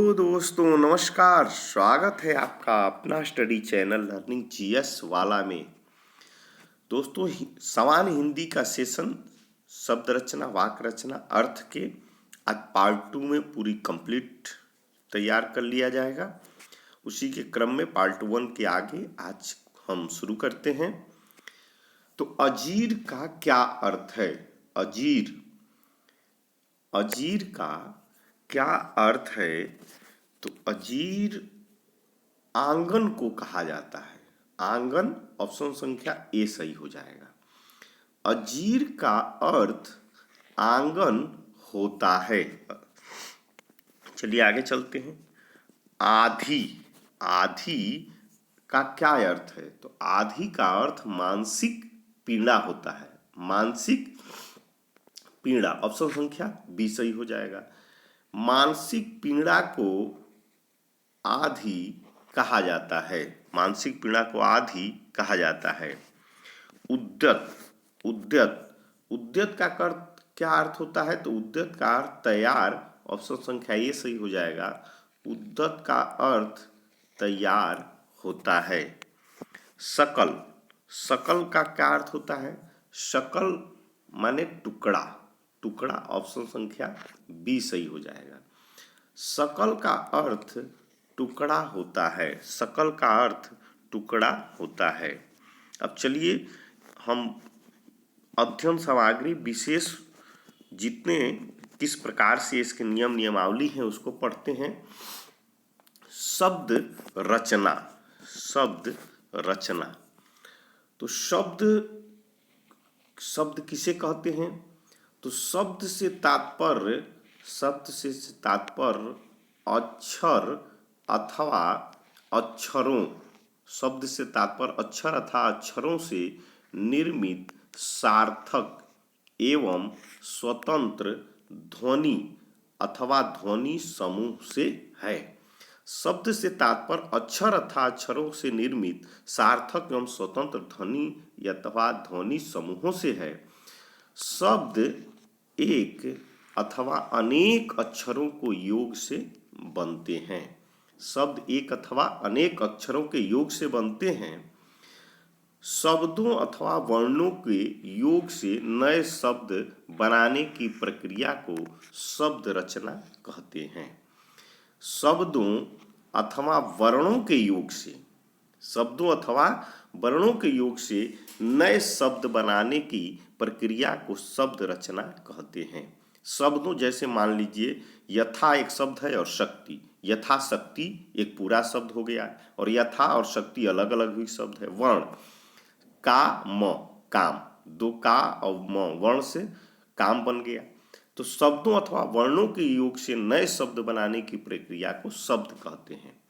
Hello दोस्तों, नमस्कार। स्वागत है आपका अपना स्टडी चैनल लर्निंग जीएस वाला में। दोस्तों, समान हिंदी का सेशन शब्द रचना, वाक्य रचना, अर्थ के आज पार्ट 2 में पूरी कंप्लीट तैयार कर लिया जाएगा। उसी के क्रम में पार्ट 1 के आगे आज हम शुरू करते हैं। तो अजीर का क्या अर्थ है? अजीर अजीर का क्या अर्थ है? तो अजीर आंगन को कहा जाता है। आंगन ऑप्शन संख्या ए सही हो जाएगा। अजीर का अर्थ आंगन होता है। चलिए आगे चलते हैं। आधी आधी का क्या अर्थ है? तो आधी का अर्थ मानसिक पीड़ा होता है। मानसिक पीड़ा ऑप्शन संख्या बी सही हो जाएगा। मानसिक पीड़ा को आधी कहा जाता है। मानसिक पीड़ा को आधी कहा जाता है। उद्यत उद्यत उद्यत का क्या अर्थ होता है? तो उद्यत का अर्थ तैयार, ऑप्शन संख्या ये सही हो जाएगा। उद्यत का अर्थ तैयार होता है। शकल शकल का क्या अर्थ होता है? शकल माने टुकड़ा। टुकड़ा ऑप्शन संख्या बी सही हो जाएगा। शकल का अर्थ टुकड़ा होता है। शकल का अर्थ टुकड़ा होता है। अब चलिए हम अध्ययन सामग्री विशेष जितने किस प्रकार से इसके नियम नियमावली हैं उसको पढ़ते हैं। शब्द रचना। शब्द रचना। तो शब्द किसे कहते हैं? तो शब्द से तात्पर्य अक्षर अथवा अक्षरों। शब्द से तात्पर्य अक्षर अथवा अक्षरों से निर्मित सार्थक एवं स्वतंत्र ध्वनि अथवा ध्वनि समूह से है। शब्द से तात्पर्य अक्षर अथवा अक्षरों से निर्मित सार्थक एवं स्वतंत्र ध्वनि अथवा ध्वनि समूहों से है। शब्द एक अथवा अनेक अक्षरों को योग से बनते हैं। शब्द एक अथवा अनेक अक्षरों के योग से बनते हैं। शब्दों अथवा वर्णों के योग से नए शब्द बनाने की प्रक्रिया को शब्द रचना कहते हैं। शब्दों अथवा वर्णों के योग से नए शब्द बनाने की प्रक्रिया को शब्द रचना कहते हैं। शब्दों जैसे मान लीजिए यथा एक शब्द है और शक्ति। यथा शक्ति एक पूरा शब्द हो गया और यथा और शक्ति अलग अलग हुई शब्द है। वर्ण का म काम, दो का और म वर्ण से काम बन गया। तो शब्दों अथवा वर्णों के योग से नए शब्द बनाने की प्रक्रिया को शब्द कहते हैं।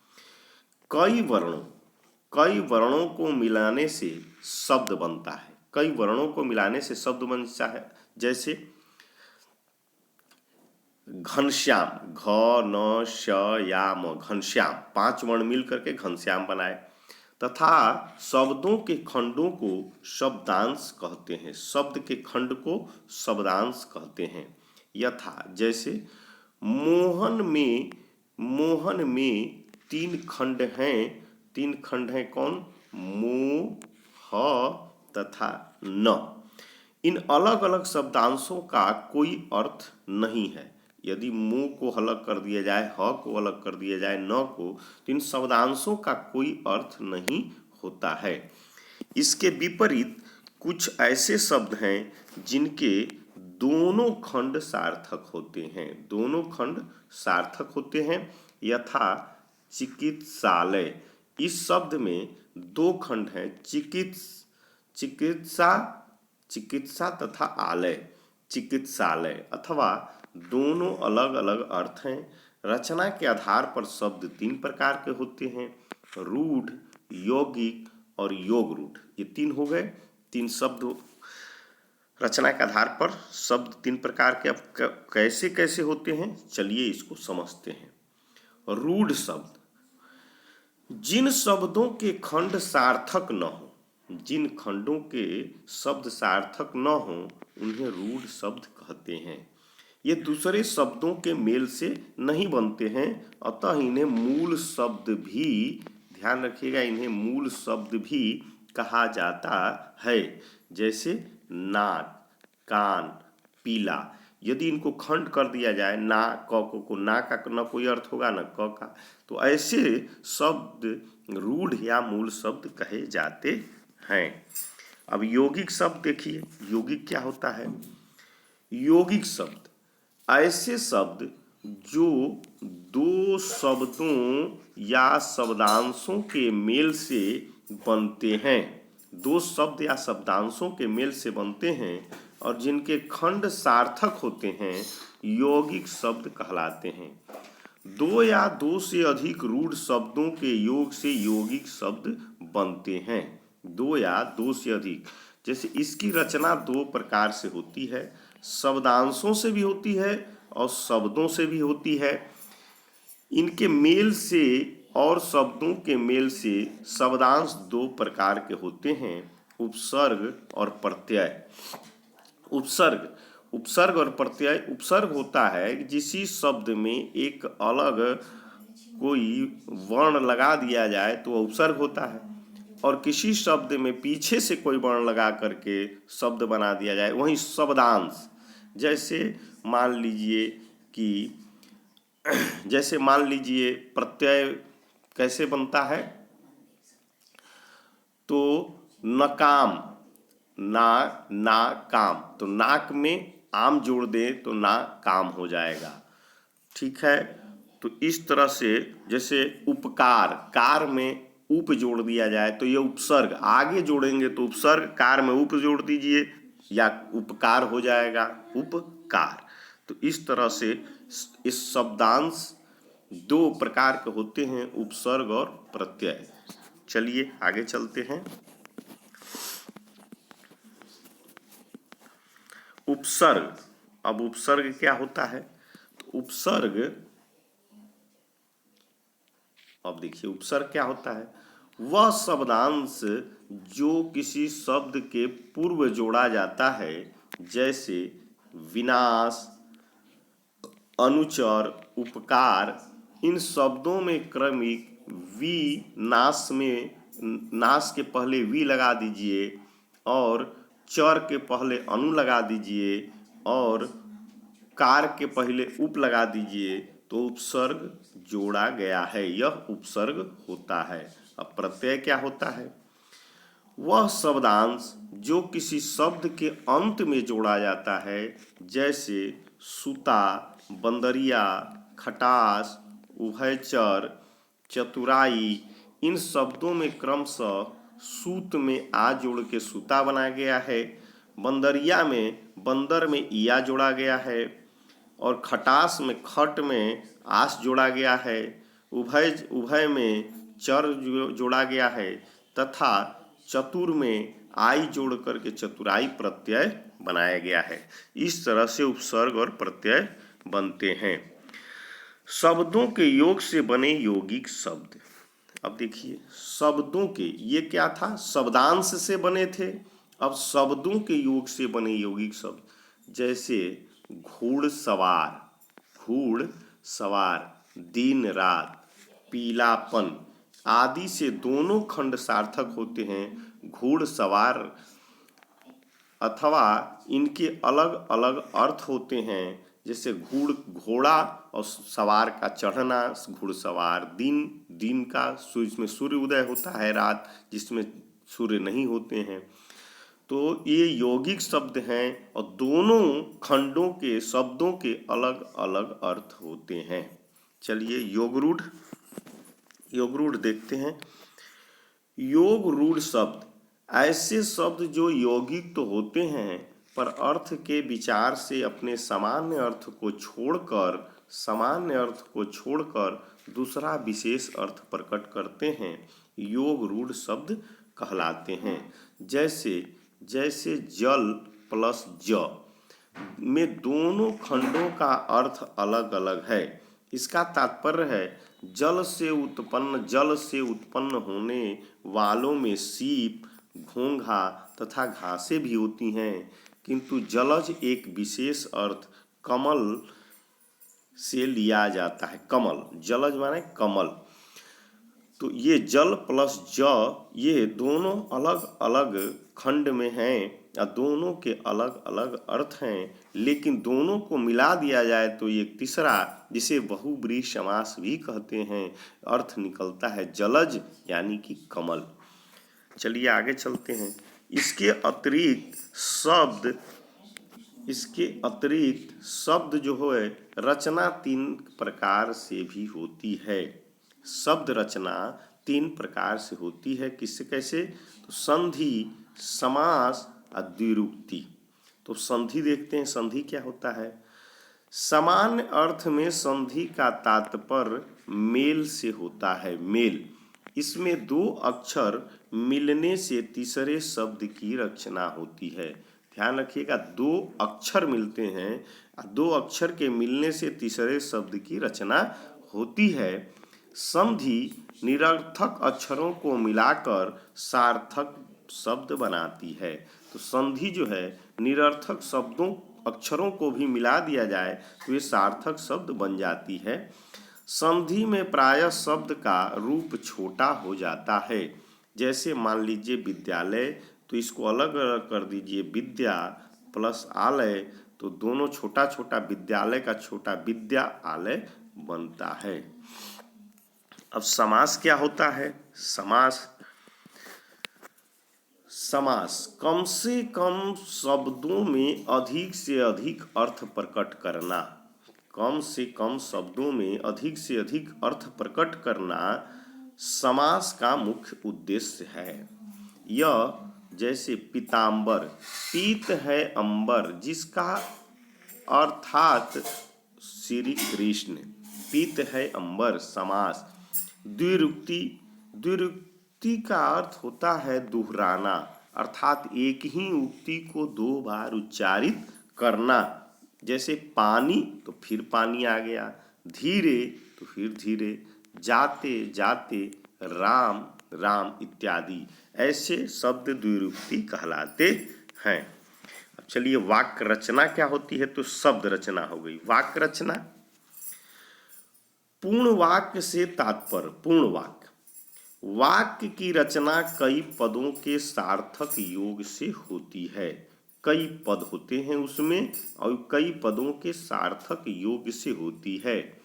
कई वर्णों को मिलाने से शब्द बनता है। कई वर्णों को मिलाने से शब्द बनता है। जैसे घनश्याम, घ न श या म, घनश्याम 5 वर्ण मिल करके घनश्याम बनाए। तथा शब्दों के खंडों को शब्दांश कहते हैं। शब्द के खंड को शब्दांश कहते हैं। यथा जैसे मोहन में 3 खंड हैं। 3 खंड हैं कौन? मो, ह तथा न। इन अलग अलग शब्दांशों का कोई अर्थ नहीं है। यदि मुंह को अलग कर दिया जाए, ह को अलग कर दिया जाए, न को, तो इन शब्दांशों का कोई अर्थ नहीं होता है। इसके विपरीत कुछ ऐसे शब्द हैं जिनके दोनों खंड सार्थक होते हैं। दोनों खंड सार्थक होते हैं। यथा चिकित्सालय, इस शब्द में 2 खंड हैं, चिकित्सा तथा आलय, चिकित्सालय। अथवा दोनों अलग अलग अर्थ हैं। रचना के आधार पर शब्द 3 प्रकार के होते हैं, रूढ़, यौगिक और योग रूढ़। ये 3 हो गए। 3 शब्द रचना के आधार पर शब्द 3 प्रकार के। अब कैसे कैसे होते हैं चलिए इसको समझते हैं। रूढ़ शब्द, जिन शब्दों के खंड सार्थक न हो, जिन खंडों के शब्द सार्थक न हो उन्हें रूढ़ शब्द कहते हैं। ये दूसरे शब्दों के मेल से नहीं बनते हैं, अतः इन्हें मूल शब्द भी, ध्यान रखिएगा, इन्हें मूल शब्द भी कहा जाता है। जैसे नाक, कान, पीला। यदि इनको खंड कर दिया जाए, ना क को ना का न कोई अर्थ होगा न क का, तो ऐसे शब्द रूढ़ या मूल शब्द कहे जाते हैं। अब यौगिक शब्द देखिए, यौगिक क्या होता है? यौगिक शब्द ऐसे शब्द जो दो शब्दों या शब्दांशों के मेल से बनते हैं, दो शब्द या शब्दांशों के मेल से बनते हैं और जिनके खंड सार्थक होते हैं, यौगिक शब्द कहलाते हैं। दो या दो से अधिक रूढ़ शब्दों के योग से यौगिक शब्द बनते हैं। दो या दो से अधिक, जैसे इसकी रचना दो प्रकार से होती है, शब्दांशों से भी होती है और शब्दों से भी होती है। इनके मेल से और शब्दों के मेल से शब्दांश दो प्रकार के होते हैं, उपसर्ग और प्रत्यय। उपसर्ग और प्रत्यय। उपसर्ग होता है कि जिसी शब्द में एक अलग कोई वर्ण लगा दिया जाए तो वह उपसर्ग होता है, और किसी शब्द में पीछे से कोई वर्ण लगा करके शब्द बना दिया जाए, वही शब्दांश। जैसे मान लीजिए कि जैसे मान लीजिए प्रत्यय कैसे बनता है, तो नकाम, ना ना काम, तो नाक में आम जोड़ दे तो ना काम हो जाएगा। ठीक है, तो इस तरह से जैसे उपकार, कार में उप जोड़ दिया जाए तो ये उपसर्ग, आगे जोड़ेंगे तो उपसर्ग, कार में उप जोड़ दीजिए या उपकार हो जाएगा, उपकार। तो इस तरह से इस शब्दांश दो प्रकार के होते हैं, उपसर्ग और प्रत्यय। चलिए आगे चलते हैं। उपसर्ग। अब उपसर्ग क्या होता है? तो उपसर्ग, अब देखिए उपसर्ग क्या होता है? वह शब्दांश जो किसी शब्द के पूर्व जोड़ा जाता है, जैसे विनाश, अनुचर, उपकार। इन शब्दों में क्रमिक वी, नाश में नाश के पहले वी लगा दीजिए और चर के पहले अनु लगा दीजिए और कार के पहले उप लगा दीजिए, तो उपसर्ग जोड़ा गया है, यह उपसर्ग होता है। अब प्रत्यय क्या होता है? वह शब्दांश जो किसी शब्द के अंत में जोड़ा जाता है, जैसे सुता, बंदरिया, खटास, उभयचर, चतुराई। इन शब्दों में क्रमशः सूत में आ जोड़ के सुता बना गया है, बंदरिया में बंदर में इया जोड़ा गया है, और खटास में खट में आस जोड़ा गया है, उभय में चर जोड़ा गया है, तथा चतुर में आई जोड़ करके चतुराई प्रत्यय बनाया गया है। इस तरह से उपसर्ग और प्रत्यय बनते हैं। शब्दों के योग से बने यौगिक शब्द। अब देखिए शब्दों के, ये क्या था? शब्दांश से बने थे। अब शब्दों के योग से बने यौगिक शब्द, जैसे घुड़सवार, घुड़सवार, दिन रात, पीलापन आदि से दोनों खंड सार्थक होते हैं। घुड़सवार अथवा इनके अलग अलग अर्थ होते हैं, जैसे घोड़ा और सवार का चढ़ना, घुड़सवार। दिन का इसमें सूर्य उदय होता है, रात जिसमें सूर्य नहीं होते हैं। तो ये यौगिक शब्द हैं और दोनों खंडों के शब्दों के अलग अलग अर्थ होते हैं। चलिए योगरूढ़ देखते हैं। योग रूढ़ शब्द ऐसे शब्द जो यौगिक तो होते हैं पर अर्थ के विचार से अपने सामान्य अर्थ को छोड़कर दूसरा विशेष अर्थ प्रकट करते हैं, योग रूढ़ शब्द कहलाते हैं। जैसे जल प्लस ज में दोनों खंडों का अर्थ अलग अलग है। इसका तात्पर्य है जल से उत्पन्न होने वालों में सीप, घोंघा तथा घासें भी होती हैं, किंतु जलज एक विशेष अर्थ कमल से लिया जाता है। कमल, जलज माने कमल। तो ये जल प्लस ज, ये दोनों अलग अलग खंड में हैं या दोनों के अलग अलग अर्थ हैं, लेकिन दोनों को मिला दिया जाए तो ये तीसरा, जिसे बहुब्रीहि समास भी कहते हैं, अर्थ निकलता है जलज यानी कि कमल। चलिए आगे चलते हैं। इसके अतिरिक्त शब्द जो है रचना 3 प्रकार से भी होती है। शब्द रचना 3 प्रकार से होती है। किससे कैसे? तो संधि, समास और द्विरूक्ति। तो संधि देखते हैं, संधि क्या होता है। सामान्य अर्थ में संधि का तात्पर्य मेल से होता है। मेल, इसमें 2 अक्षर मिलने से तीसरे शब्द की रचना होती है। ध्यान रखिएगा, 2 अक्षर मिलते हैं, 2 अक्षर के मिलने से तीसरे शब्द की रचना होती है। संधि निरर्थक अक्षरों को मिलाकर सार्थक शब्द बनाती है। तो संधि जो है निरर्थक अक्षरों को भी मिला दिया जाए तो ये सार्थक शब्द बन जाती है। संधि में प्रायः शब्द का रूप छोटा हो जाता है। जैसे मान लीजिए विद्यालय, तो इसको अलग अलग कर दीजिए, विद्या प्लस आलय, तो दोनों छोटा छोटा, विद्यालय का छोटा विद्या आलय बनता है। अब समास क्या होता है। समास कम से कम शब्दों में अधिक से अधिक अर्थ प्रकट करना। कम से कम शब्दों में अधिक से अधिक अर्थ प्रकट करना समास का मुख्य उद्देश्य है। यह जैसे पीताम्बर, पीत है अंबर, जिसका अर्थात श्री कृष्ण, पीत है अंबर समास। द्विरूक्ति का अर्थ होता है दोहराना, अर्थात एक ही उक्ति को 2 बार उच्चारित करना। जैसे पानी तो फिर पानी आ गया, धीरे तो फिर धीरे, जाते जाते, राम राम इत्यादि, ऐसे शब्द द्विरूक्ति कहलाते हैं। अब चलिए वाक्य रचना क्या होती है। तो शब्द रचना हो गई। वाक्य रचना, पूर्ण वाक्य से तात्पर्य, पूर्ण वाक्य की रचना कई पदों के सार्थक योग से होती है। कई पद होते हैं उसमें और कई पदों के सार्थक योग से होती है।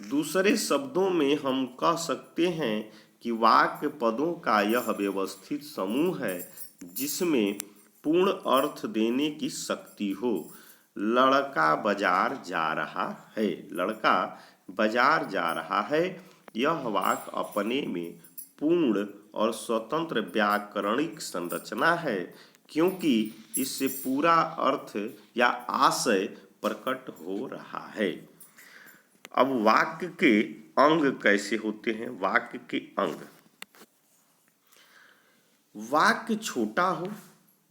दूसरे शब्दों में हम कह सकते हैं कि वाक्य पदों का यह व्यवस्थित समूह है जिसमें पूर्ण अर्थ देने की शक्ति हो। लड़का बाजार जा रहा है, लड़का बाजार जा रहा है, यह वाक्य अपने में पूर्ण और स्वतंत्र व्याकरणिक संरचना है, क्योंकि इससे पूरा अर्थ या आशय प्रकट हो रहा है। अब वाक्य के अंग कैसे होते हैं। वाक्य के अंग, वाक्य छोटा हो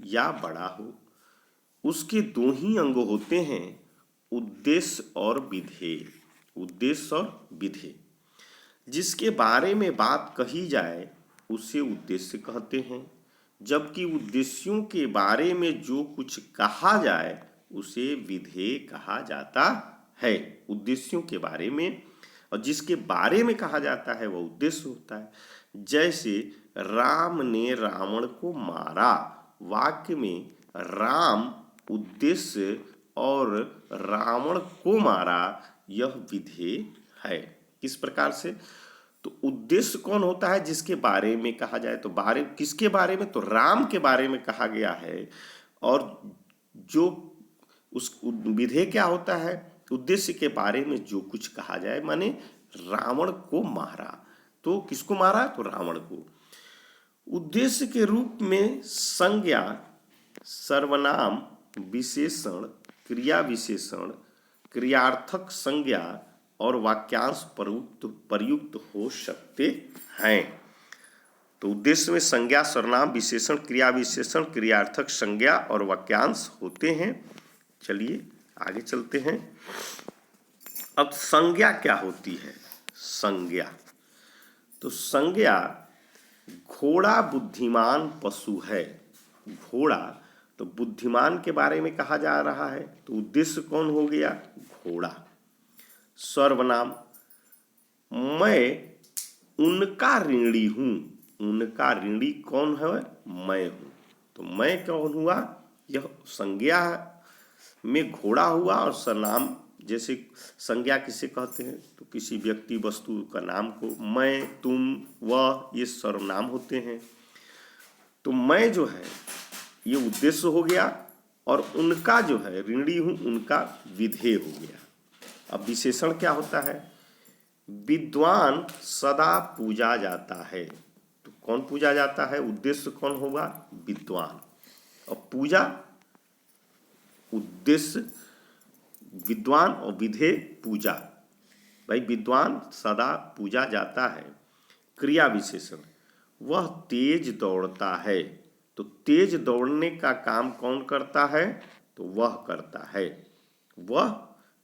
या बड़ा हो, उसके 2 ही अंग होते हैं, उद्देश्य और विधेय। उद्देश्य और विधेय, जिसके बारे में बात कही जाए उसे उद्देश्य कहते हैं, जबकि उद्देश्यों के बारे में जो कुछ कहा जाए उसे विधेय कहा जाता है। उद्देश्यों के बारे में और जिसके बारे में कहा जाता है वह उद्देश्य होता है। जैसे राम ने रावण को मारा, वाक्य में राम उद्देश्य और रावण को मारा यह विधेय है। किस प्रकार से? तो उद्देश्य कौन होता है? जिसके बारे में कहा जाए। तो किसके बारे में? तो राम के बारे में कहा गया है। और जो उस विधेय क्या होता है? उद्देश्य के बारे में जो कुछ कहा जाए, माने रावण को मारा, तो किसको मारा? तो रावण को। उद्देश्य के रूप में संज्ञा, सर्वनाम, विशेषण, क्रिया विशेषण, क्रियार्थक संज्ञा और वाक्यांश प्रयुक्त हो सकते हैं। तो उद्देश्य में संज्ञा, सर्वनाम, विशेषण, क्रिया विशेषण, क्रियार्थक संज्ञा और वाक्यांश होते हैं। चलिए आगे चलते हैं। अब संज्ञा क्या होती है? संज्ञा, तो संज्ञा, घोड़ा बुद्धिमान पशु है। घोड़ा तो बुद्धिमान के बारे में कहा जा रहा है, तो उद्देश्य कौन हो गया? घोड़ा। सर्वनाम, मैं उनका ऋणी हूं। उनका ऋणी कौन है? मैं हूं। तो मैं कौन हुआ? यह संज्ञा में घोड़ा हुआ। और सर्वनाम, जैसे संज्ञा किसे कहते हैं? तो किसी व्यक्ति वस्तु का नाम को मैं, तुम, वह, ये सर्वनाम होते हैं। तो मैं जो है ये उद्देश्य हो गया, और उनका जो है ऋणी हूं, उनका विधेय हो गया। अब विशेषण क्या होता है? विद्वान सदा पूजा जाता है। तो कौन पूजा जाता है? उद्देश्य कौन होगा? विद्वान। और पूजा, उद्देश्य विद्वान और विधेय पूजा। भाई विद्वान सदा पूजा जाता है। क्रिया विशेषण, वह तेज दौड़ता है। तो तेज दौड़ने का काम कौन करता है? तो वह करता है। वह,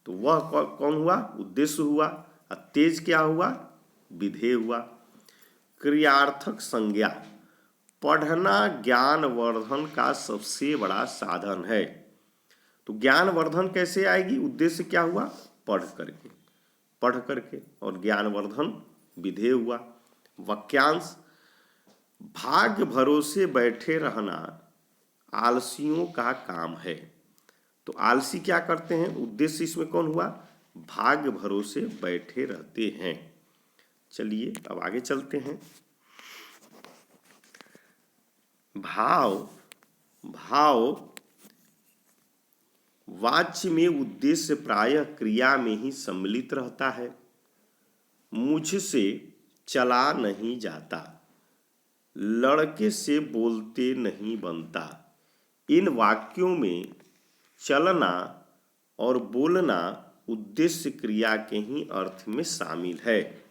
तो वह कौन हुआ? उद्देश्य हुआ। और तेज क्या हुआ? विधेय हुआ। क्रियार्थक संज्ञा, पढ़ना ज्ञानवर्धन का सबसे बड़ा साधन है। तो ज्ञानवर्धन कैसे आएगी? उद्देश्य क्या हुआ? पढ़ करके, पढ़ करके, और ज्ञानवर्धन विधेय हुआ। वाक्यांश, भाग्य भरोसे बैठे रहना आलसियों का काम है। तो आलसी क्या करते हैं? उद्देश्य इसमें कौन हुआ? भाग्य भरोसे बैठे रहते हैं। चलिए अब आगे चलते हैं। भाव, भाव वाच्य में उद्देश्य प्रायः क्रिया में ही सम्मिलित रहता है। मुझसे चला नहीं जाता, लड़के से बोलते नहीं बनता। इन वाक्यों में चलना और बोलना उद्देश्य क्रिया के ही अर्थ में शामिल है।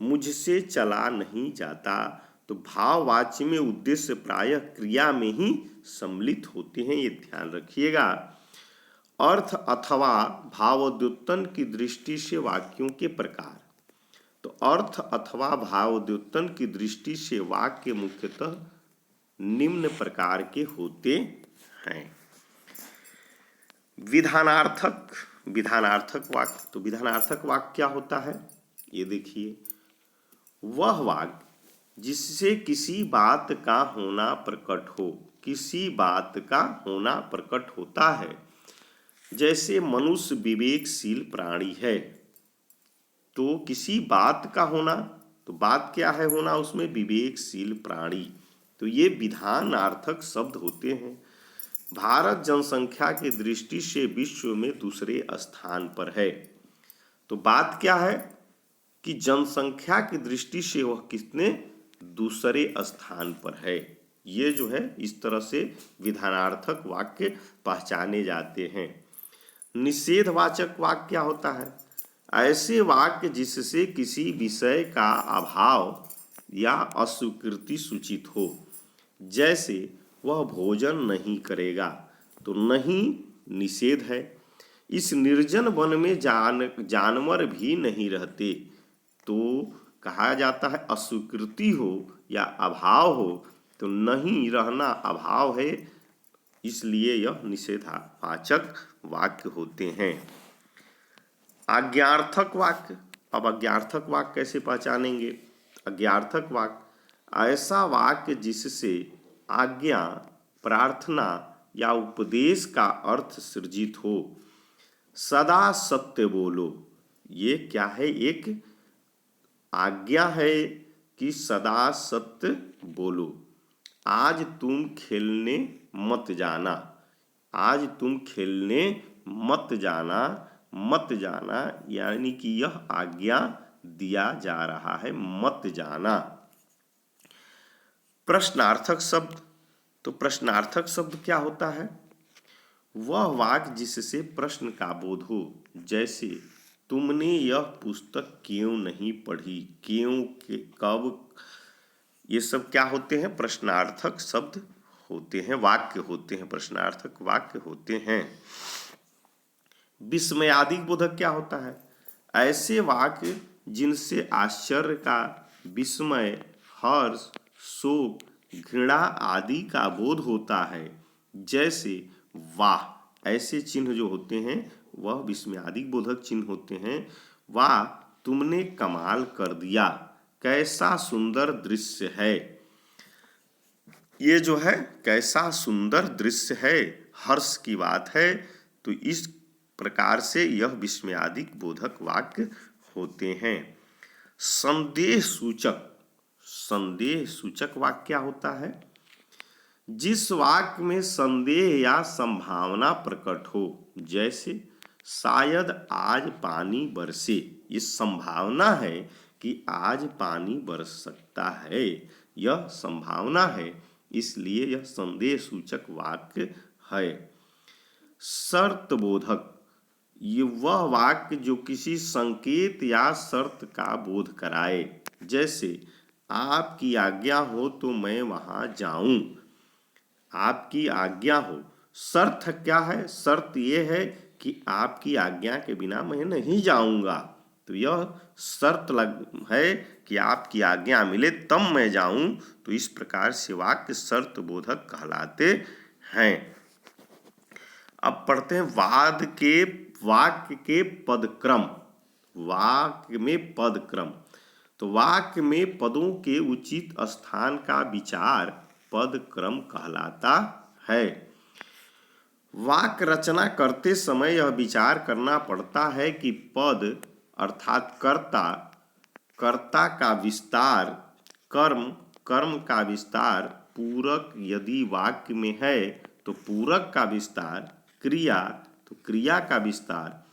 मुझसे चला नहीं जाता, तो भाववाच्य में उद्देश्य प्रायः क्रिया में ही सम्मिलित होते हैं, ये ध्यान रखिएगा। अर्थ अथवा भावोद्योतन की दृष्टि से वाक्यों के प्रकार। तो अर्थ अथवा भावोद्योतन की दृष्टि से वाक्य मुख्यतः निम्न प्रकार के होते हैं। विधानार्थक, विधानार्थक वाक्य। तो विधानार्थक वाक्य क्या होता है? ये देखिए, वह वाक्य जिससे किसी बात का होना प्रकट हो। किसी बात का होना प्रकट होता है। जैसे मनुष्य विवेकशील प्राणी है, तो किसी बात का होना, तो बात क्या है होना उसमें? विवेकशील प्राणी। तो ये विधानार्थक शब्द होते हैं। भारत जनसंख्या की दृष्टि से विश्व में दूसरे स्थान पर है। तो बात क्या है कि जनसंख्या की दृष्टि से वह कितने दूसरे स्थान पर है। ये जो है इस तरह से विधानार्थक वाक्य पहचाने जाते हैं। निषेधवाचक वाक्य क्या होता है? ऐसे वाक्य जिससे किसी विषय का अभाव या अस्वीकृति सूचित हो। जैसे वह भोजन नहीं करेगा, तो नहीं निषेध है। इस निर्जन वन में जानवर भी नहीं रहते, तो कहा जाता है अस्वीकृति हो या अभाव हो, तो नहीं रहना अभाव है, इसलिए यह निषेधावाचक वाक्य होते हैं। आज्ञार्थक वाक्य। अब आज्ञार्थक वाक्य कैसे पहचानेंगे? आज्ञार्थक वाक्य ऐसा वाक्य जिससे आज्ञा, प्रार्थना या उपदेश का अर्थ सृजित हो। सदा सत्य बोलो, ये क्या है? एक आज्ञा है कि सदा सत्य बोलो। आज तुम खेलने मत जाना, आज तुम खेलने मत जाना, मत जाना यानी कि यह आज्ञा दिया जा रहा है, मत जाना। प्रश्नार्थक शब्द। तो प्रश्नार्थक शब्द क्या होता है? वह वाक्य जिससे प्रश्न का बोध हो। जैसे तुमने यह पुस्तक क्यों नहीं पढ़ी, क्यों, कब, ये सब क्या होते हैं? प्रश्नार्थक शब्द होते हैं, वाक्य होते हैं, प्रश्नार्थक वाक्य होते हैं। विस्मयादि बोधक क्या होता है? ऐसे वाक्य जिनसे आश्चर्य का, विस्मय, हर्ष, शोक, घृणा आदि का बोध होता है। जैसे वाह, ऐसे चिन्ह जो होते हैं वह विस्मयादि बोधक चिन्ह होते हैं। वाह तुमने कमाल कर दिया, कैसा सुंदर दृश्य है। ये जो है कैसा सुंदर दृश्य है, हर्ष की बात है। तो इस प्रकार से यह विस्मयादिक बोधक वाक्य होते हैं। संदेह सूचक वाक्य क्या होता है? जिस वाक्य में संदेह या संभावना प्रकट हो, जैसे शायद आज पानी बरसे, ये संभावना है कि आज पानी बरस सकता है, यह संभावना है, इसलिए यह संदेह सूचक वाक्य है। शर्त बोधक, ये वह वाक्य जो किसी संकेत या शर्त का बोध कराए, जैसे आपकी आज्ञा हो तो मैं वहां जाऊं। आपकी आज्ञा हो, शर्त क्या है? शर्त यह है कि आपकी आज्ञा के बिना मैं नहीं जाऊंगा। तो यह शर्त है कि आपकी आज्ञा मिले तब मैं जाऊं। तो इस प्रकार से वाक्य शर्त बोधक कहलाते हैं। अब पढ़ते हैं वाक्य के पदक्रम। वाक्य में पदक्रम, तो वाक्य में पदों के उचित स्थान का विचार पदक्रम कहलाता है। वाक्य रचना करते समय यह विचार करना पड़ता है कि पद अर्थात कर्ता का विस्तार, कर्म का विस्तार, पूरक यदि वाक्य में है तो पूरक का विस्तार, क्रिया तो क्रिया का विस्तार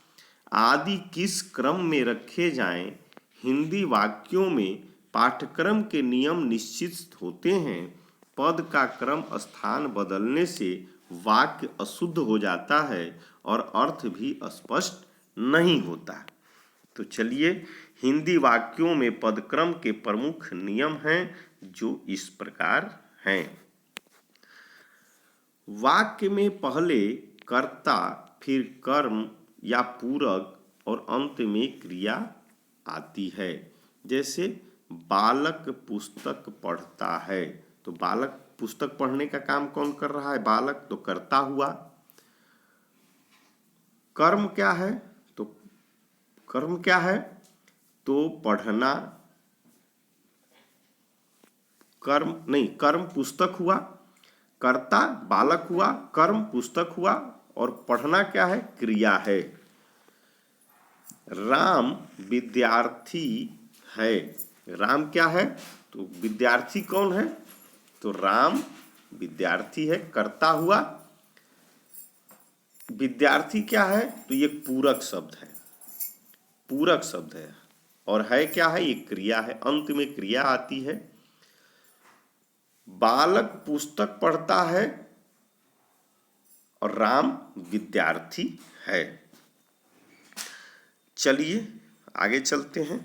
आदि किस क्रम में रखे जाएं। हिंदी वाक्यों में पाठ्यक्रम के नियम निश्चित होते हैं। पद का क्रम स्थान बदलने से वाक्य अशुद्ध हो जाता है और अर्थ भी स्पष्ट नहीं होता। तो चलिए, हिंदी वाक्यों में पदक्रम के प्रमुख नियम हैं जो इस प्रकार हैं। वाक्य में पहले कर्ता, फिर कर्म या पूरक और अंत में क्रिया आती है। जैसे बालक पुस्तक पढ़ता है, तो बालक पुस्तक पढ़ने का काम कौन कर रहा है? बालक, तो कर्ता हुआ। कर्म क्या है? तो कर्म क्या है? तो पढ़ना। कर्म पुस्तक हुआ, कर्ता बालक हुआ, कर्म पुस्तक हुआ और पढ़ना क्या है? क्रिया है। राम विद्यार्थी है। राम क्या है? तो विद्यार्थी कौन है? तो राम विद्यार्थी है, कर्ता हुआ। विद्यार्थी क्या है? तो ये पूरक शब्द है, पूरक शब्द है। और है क्या है? ये क्रिया है, अंत में क्रिया आती है। बालक पुस्तक पढ़ता है और राम विद्यार्थी है। चलिए आगे चलते हैं।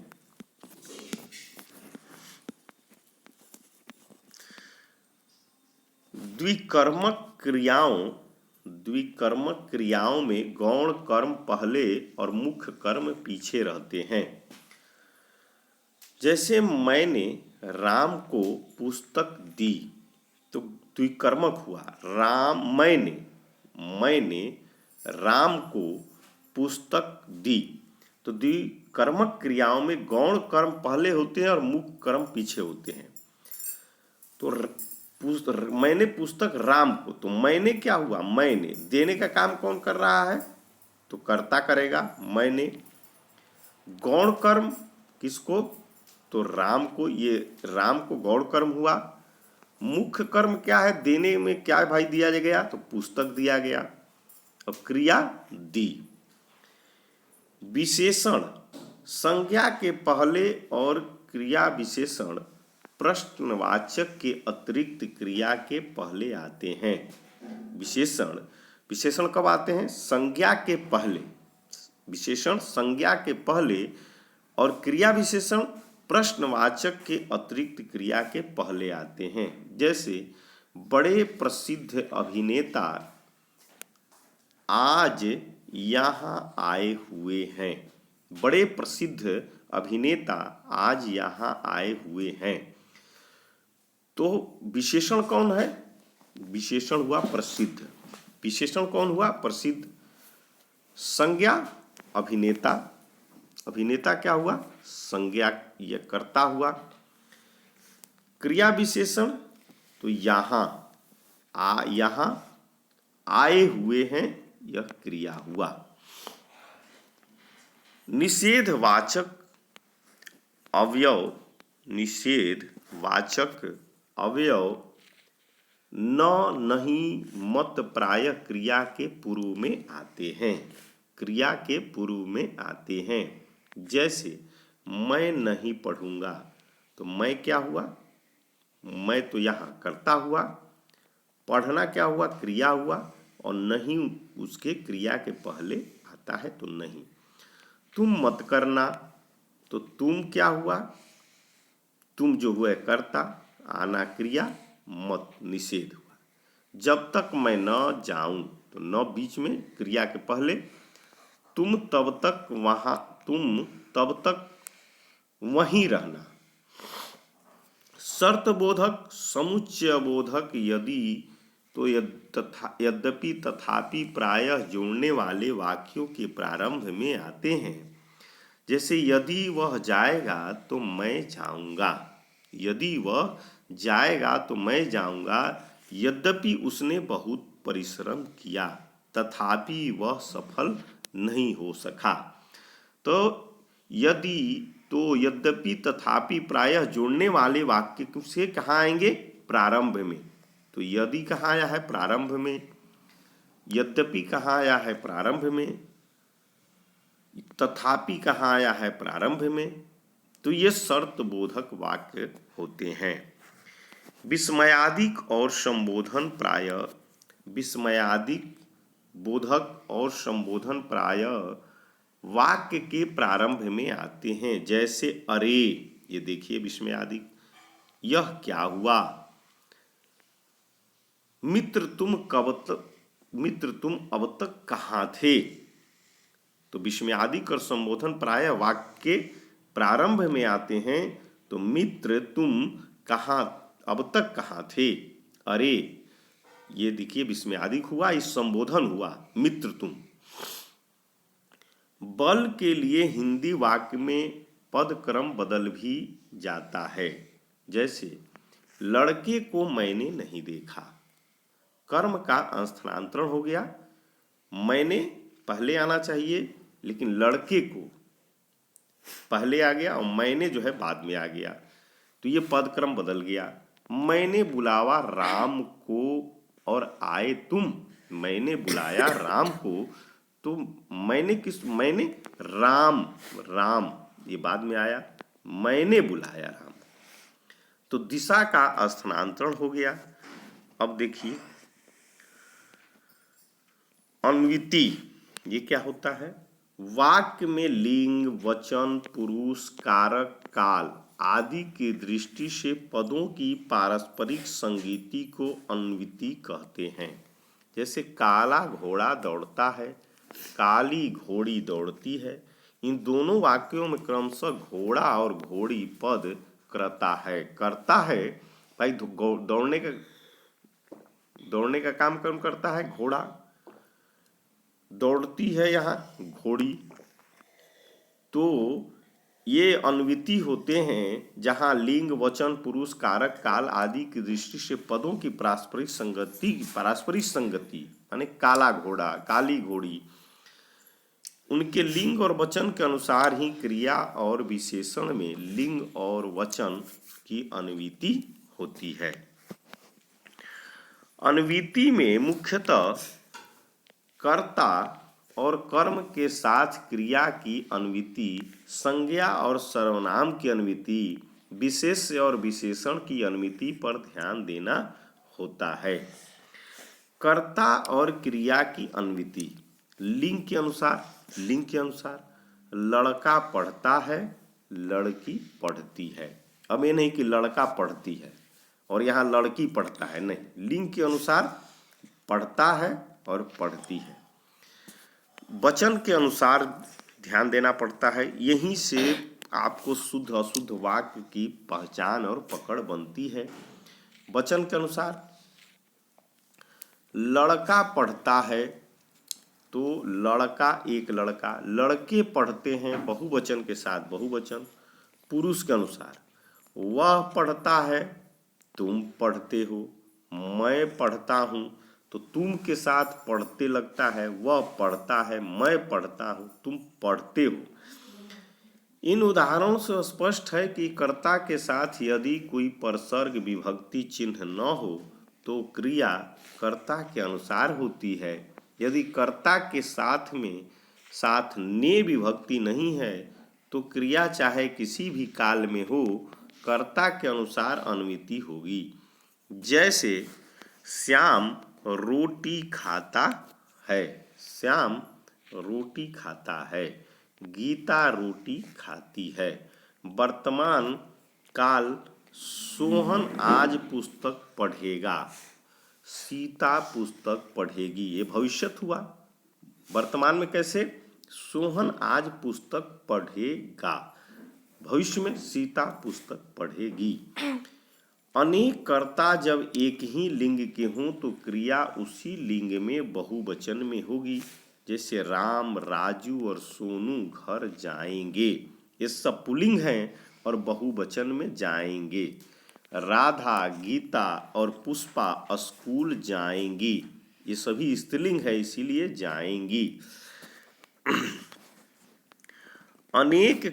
द्विकर्मक क्रियाओं में गौण कर्म पहले और मुख्य कर्म पीछे रहते हैं। जैसे मैंने राम को पुस्तक दी, तो द्विकर्मक हुआ। मैंने राम को पुस्तक दी। तो द्विकर्मक क्रियाओं में गौण कर्म पहले होते हैं और मुख्य कर्म पीछे होते हैं। तो मैंने पुस्तक राम को, तो मैंने क्या हुआ? मैंने देने का काम कौन कर रहा है? तो कर्ता करेगा, मैंने। गौण कर्म किसको? तो राम को। ये राम को गौण कर्म हुआ। मुख्य कर्म क्या है? देने में क्या भाई दिया गया? तो पुस्तक दिया गया और क्रिया दी। विशेषण संज्ञा के पहले और क्रिया विशेषण प्रश्नवाचक के अतिरिक्त क्रिया के पहले आते हैं। विशेषण कब आते हैं? संज्ञा के पहले। विशेषण संज्ञा के पहले और क्रिया विशेषण प्रश्नवाचक के अतिरिक्त क्रिया के पहले आते हैं। जैसे बड़े प्रसिद्ध अभिनेता आज यहाँ आए हुए हैं। बड़े प्रसिद्ध अभिनेता आज यहाँ आए हुए हैं। तो विशेषण कौन है? विशेषण हुआ प्रसिद्ध। विशेषण कौन हुआ? प्रसिद्ध। संज्ञा अभिनेता, अभिनेता क्या हुआ? संज्ञा, यह कर्ता हुआ। क्रिया विशेषण तो यहाँ आए हुए हैं, यह क्रिया हुआ। निषेधवाचक अवयव, निषेधवाचक अवयव न, नहीं, मत प्रायः क्रिया के पूर्व में आते हैं, क्रिया के पूर्व में आते हैं। जैसे मैं नहीं पढ़ूंगा, तो मैं क्या हुआ? मैं तो यहाँ कर्ता हुआ। पढ़ना क्या हुआ? क्रिया हुआ। और नहीं उसके क्रिया के पहले आता है तो नहीं। तुम मत करना, तो तुम क्या हुआ? तुम जो हुआ कर्ता, आना क्रिया, मत निषेध हुआ। जब तक मैं न जाऊं, तो न बीच में क्रिया के पहले, तुम तब तक वहां, तुम तब तक वहीं रहना। शर्त बोधक, समुच्चय बोधक यदि, तो यद्यपि, तथापि, प्रायः जोड़ने वाले वाक्यों के प्रारंभ में आते हैं। जैसे यदि वह जाएगा तो मैं जाऊंगा, यदि वह जाएगा तो मैं जाऊंगा, यद्यपि उसने बहुत परिश्रम किया तथापि वह सफल नहीं हो सका। तो यदि, तो यद्यपि, तथापि, प्रायः जोड़ने वाले वाक्य से कहाँ आएंगे? प्रारंभ में। तो यदि कहाँ आया है? प्रारंभ में। यद्यपि कहाँ आया है? प्रारंभ में। तथापि कहाँ आया है? प्रारंभ में। तो ये शर्त बोधक वाक्य होते हैं। विस्मयादिक और संबोधन प्रायः, विस्मयादिक, बोधक और संबोधन प्रायः वाक्य के प्रारंभ में आते हैं। जैसे अरे, ये देखिए विस्मयादिक, यह क्या हुआ? मित्र तुम अब तक कहाँ थे? तो विस्मयादिक और संबोधन प्रायः वाक्य के प्रारंभ में आते हैं। तो मित्र तुम कहाँ, अब तक कहाँ थे? अरे, ये देखिए विस्मयादिक हुआ, इस संबोधन हुआ मित्र तुम। बल के लिए हिंदी वाक्य में पद क्रम बदल भी जाता है। जैसे लड़के को मैंने नहीं देखा, कर्म का स्थानांतरण हो गया। मैंने पहले आना चाहिए, लेकिन लड़के को पहले आ गया और मैंने जो है बाद में आ गया, तो ये पद क्रम बदल गया। मैंने बुलावा राम को और आए तुम, मैंने बुलाया राम को, तो मैंने किस, मैंने राम, राम ये बाद में आया, मैंने बुलाया राम, तो दिशा का स्थानांतरण हो गया। अब देखिए अन्विति, ये क्या होता है? वाक्य में लिंग, वचन, पुरुष, कारक, काल आदि की दृष्टि से पदों की पारस्परिक संगति को अन्विति कहते हैं। जैसे काला घोड़ा दौड़ता है, काली घोड़ी दौड़ती है। इन दोनों वाक्यों में क्रमशः घोड़ा और घोड़ी पद करता है। भाई दौड़ने का काम कौन करता है? घोड़ा। दौड़ती है यहाँ घोड़ी। तो ये अन्विति होते हैं जहाँ लिंग, वचन, पुरुष, कारक, काल आदि की दृष्टि से पदों की पारस्परिक संगति माने काला घोड़ा, काली घोड़ी, उनके लिंग और वचन के अनुसार ही क्रिया और विशेषण में लिंग और वचन की अन्विति होती है। अन्विति में मुख्यतः कर्ता और कर्म के साथ क्रिया की अन्विति, संज्ञा और सर्वनाम की अन्विति, विशेष्य और विशेषण की अन्विति पर ध्यान देना होता है। कर्ता और क्रिया की अन्विति लिंग के अनुसार लड़का पढ़ता है, लड़की पढ़ती है। अब ये नहीं कि लड़का पढ़ती है और यहाँ लड़की पढ़ता है, नहीं, लिंग के अनुसार पढ़ता है और पढ़ती है। वचन के अनुसार ध्यान देना पड़ता है। यहीं से आपको शुद्ध अशुद्ध वाक्य की पहचान और पकड़ बनती है। वचन के अनुसार लड़का पढ़ता है तो लड़का एक लड़का, लड़के पढ़ते हैं बहुवचन के साथ बहुवचन पुरुष के अनुसार। वह पढ़ता है, तुम पढ़ते हो, मैं पढ़ता हूँ तो तुम के साथ पढ़ते लगता है, वह पढ़ता है, मैं पढ़ता हूँ, तुम पढ़ते हो। इन उदाहरणों से स्पष्ट है कि कर्ता के साथ यदि कोई परसर्ग विभक्ति चिन्ह न हो तो क्रिया कर्ता के अनुसार होती है। यदि कर्ता के साथ ने विभक्ति नहीं है तो क्रिया चाहे किसी भी काल में हो कर्ता के अनुसार अन्विति होगी। जैसे श्याम रोटी खाता है, श्याम रोटी खाता है, गीता रोटी खाती है। वर्तमान काल सोहन आज पुस्तक पढ़ेगा, सीता पुस्तक पढ़ेगी। ये भविष्यत हुआ। वर्तमान में कैसे? सोहन आज पुस्तक पढ़ेगा, भविष्य में सीता पुस्तक पढ़ेगी। अनेक कर्ता जब एक ही लिंग के हों तो क्रिया उसी लिंग में बहुवचन में होगी। जैसे राम, राजू और सोनू घर जाएंगे, ये सब पुल्लिंग हैं और बहुवचन में जाएंगे। राधा, गीता और पुष्पा स्कूल जाएंगी, ये सभी स्त्रीलिंग है इसीलिए जाएंगी। अनेक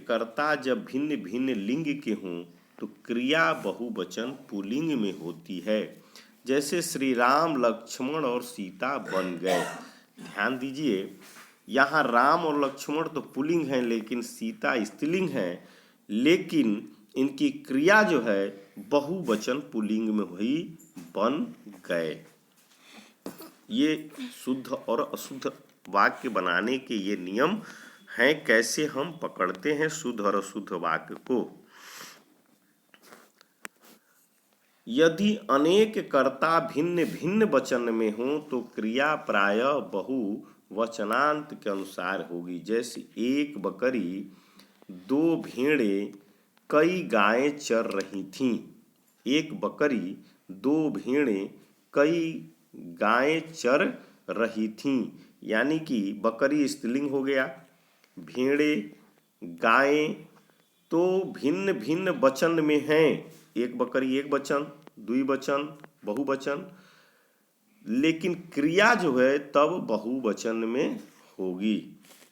कर्ता जब भिन्न भिन्न लिंग के हों तो क्रिया बहुवचन पुल्लिंग में होती है। जैसे श्री राम, लक्ष्मण और सीता बन गए। ध्यान दीजिए, यहाँ राम और लक्ष्मण तो पुल्लिंग हैं लेकिन सीता स्त्रीलिंग है, लेकिन इनकी क्रिया जो है बहुवचन पुल्लिंग में हुई, बन गए। ये शुद्ध और अशुद्ध वाक्य बनाने के ये नियम हैं, कैसे हम पकड़ते हैं शुद्ध और अशुद्ध वाक्य को। यदि अनेक कर्ता भिन्न भिन्न वचन में हों तो क्रिया प्रायः बहुवचनांत के अनुसार होगी। जैसे एक बकरी, दो भेड़ें, कई गायें चर रही थीं। एक बकरी, दो भेड़ें, कई गायें चर रही थीं, यानी कि बकरी स्त्रीलिंग हो गया, भेड़ें, गायें तो भिन्न भिन्न वचन में हैं। एक बकरी एक वचन, द्विवचन, बहुवचन, लेकिन क्रिया जो है तब बहुवचन में होगी।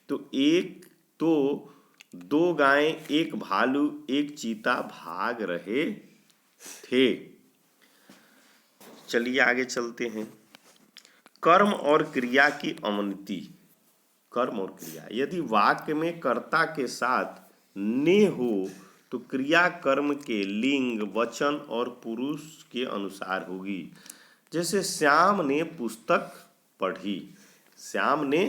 तो दो गायें, एक भालू, एक चीता भाग रहे थे। चलिए आगे चलते हैं। कर्म और क्रिया की अवनति। कर्म और क्रिया, यदि वाक्य में कर्ता के साथ ने हो तो क्रिया कर्म के लिंग, वचन और पुरुष के अनुसार होगी। जैसे श्याम ने पुस्तक पढ़ी, श्याम ने,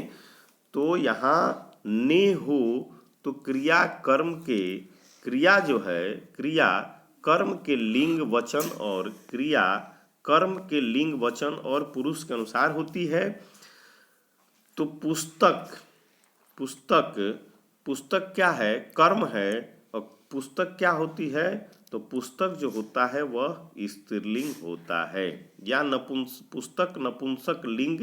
तो यहाँ ने हो तो क्रिया कर्म के, क्रिया जो है क्रिया कर्म के लिंग, वचन और क्रिया कर्म के लिंग, वचन और पुरुष के अनुसार होती है। तो पुस्तक क्या है? कर्म है। और पुस्तक क्या होती है? तो पुस्तक जो होता है वह स्त्रीलिंग होता है, या पुस्तक नपुंसक लिंग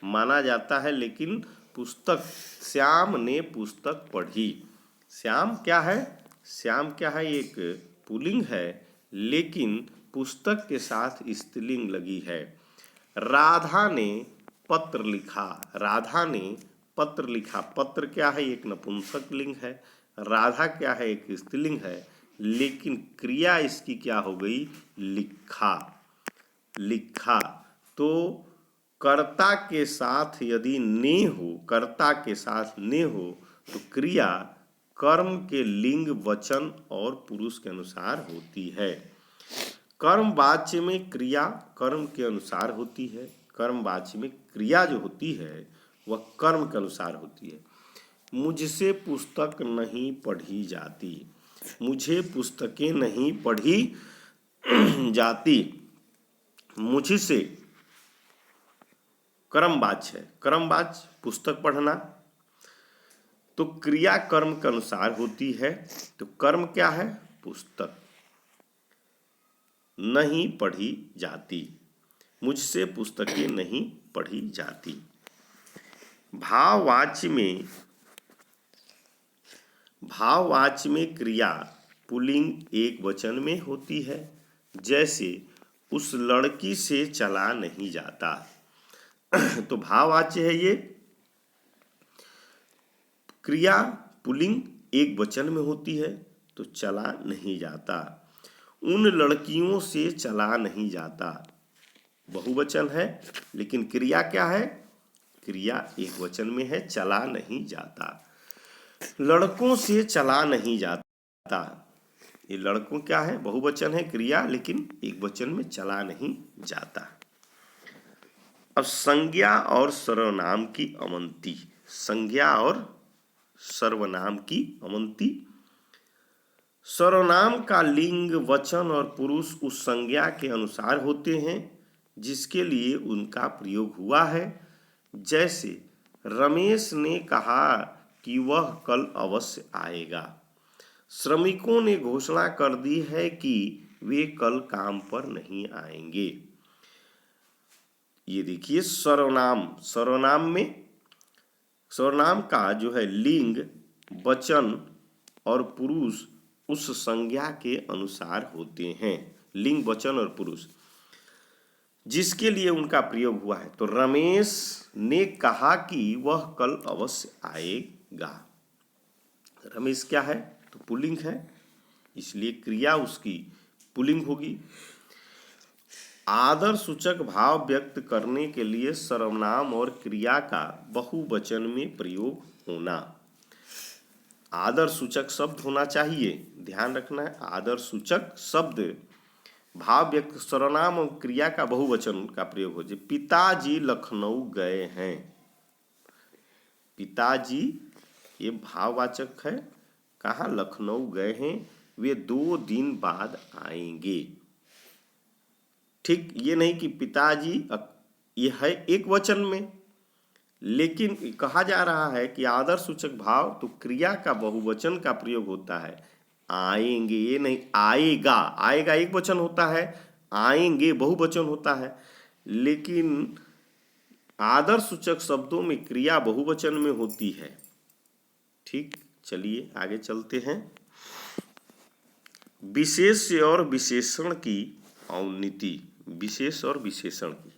माना जाता है, लेकिन पुस्तक, श्याम ने पुस्तक पढ़ी। श्याम क्या है? श्याम क्या है? एक पुल्लिंग है, लेकिन पुस्तक के साथ स्त्रीलिंग लगी है। राधा ने पत्र लिखा, राधा ने पत्र लिखा। पत्र क्या है? एक नपुंसक लिंग है। राधा क्या है? एक स्त्रीलिंग है, लेकिन क्रिया इसकी क्या हो गई? लिखा, लिखा। तो कर्ता के साथ यदि ने हो, कर्ता के साथ ने हो तो क्रिया कर्म के लिंग, वचन और पुरुष के अनुसार होती है। कर्म वाच्य में क्रिया कर्म के अनुसार होती है। कर्म वाच्य में क्रिया जो होती है वह कर्म के अनुसार होती है। मुझसे पुस्तक नहीं पढ़ी जाती, मुझे पुस्तकें नहीं पढ़ी जाती। मुझसे कर्मवाच्य है, कर्मवाच्य पुस्तक पढ़ना, तो क्रिया कर्म के अनुसार होती है। तो कर्म क्या है? पुस्तक नहीं पढ़ी जाती। मुझसे पुस्तकें नहीं पढ़ी जाती। भाववाच्य में क्रिया पुल्लिंग एक वचन में होती है, जैसे उस लड़की से चला नहीं जाता। तो भाववाच्य है ये, क्रिया पुल्लिंग एक वचन में होती है, तो चला नहीं जाता। उन लड़कियों से चला नहीं जाता बहुवचन है, लेकिन क्रिया क्या है? क्रिया एक वचन में है, चला नहीं जाता। लड़कों से चला नहीं जाता, ये लड़कों क्या है? बहुवचन है, क्रिया लेकिन एक वचन में, चला नहीं जाता। अब संज्ञा और सर्वनाम की अवंती। संज्ञा और सर्वनाम की अवंती। सर्वनाम का लिंग, वचन और पुरुष उस संज्ञा के अनुसार होते हैं जिसके लिए उनका प्रयोग हुआ है। जैसे रमेश ने कहा कि वह कल अवश्य आएगा। श्रमिकों ने घोषणा कर दी है कि वे कल काम पर नहीं आएंगे। ये देखिए सर्वनाम, सर्वनाम का जो है लिंग, वचन और पुरुष उस संज्ञा के अनुसार होते हैं। लिंग, वचन और पुरुष जिसके लिए उनका प्रयोग हुआ है। तो रमेश ने कहा कि वह कल अवश्य आएगा। रमेश क्या है? तो पुल्लिंग है, इसलिए क्रिया उसकी पुल्लिंग होगी। आदर सूचक भाव व्यक्त करने के लिए सर्वनाम और क्रिया का बहुवचन में प्रयोग होना। आदर सूचक शब्द होना चाहिए, ध्यान रखना है। आदर सूचक शब्द, भाव व्यक्त, सर्वनाम और क्रिया का बहुवचन का प्रयोग हो। जाए पिताजी लखनऊ गए हैं। पिताजी ये भाववाचक है, कहाँ? लखनऊ गए हैं, वे 2 दिन बाद आएंगे। ठीक, ये नहीं कि पिताजी, ये है एक वचन में, लेकिन कहा जा रहा है कि आदर सूचक भाव तो क्रिया का बहुवचन का प्रयोग होता है। आएंगे, ये नहीं आएगा। आएगा एक वचन होता है, आएंगे बहुवचन होता है, लेकिन आदर सूचक शब्दों में क्रिया बहुवचन में होती है। ठीक, चलिए आगे चलते हैं। विशेष्य और विशेषण की औन्नति। विशेष और विशेषण की।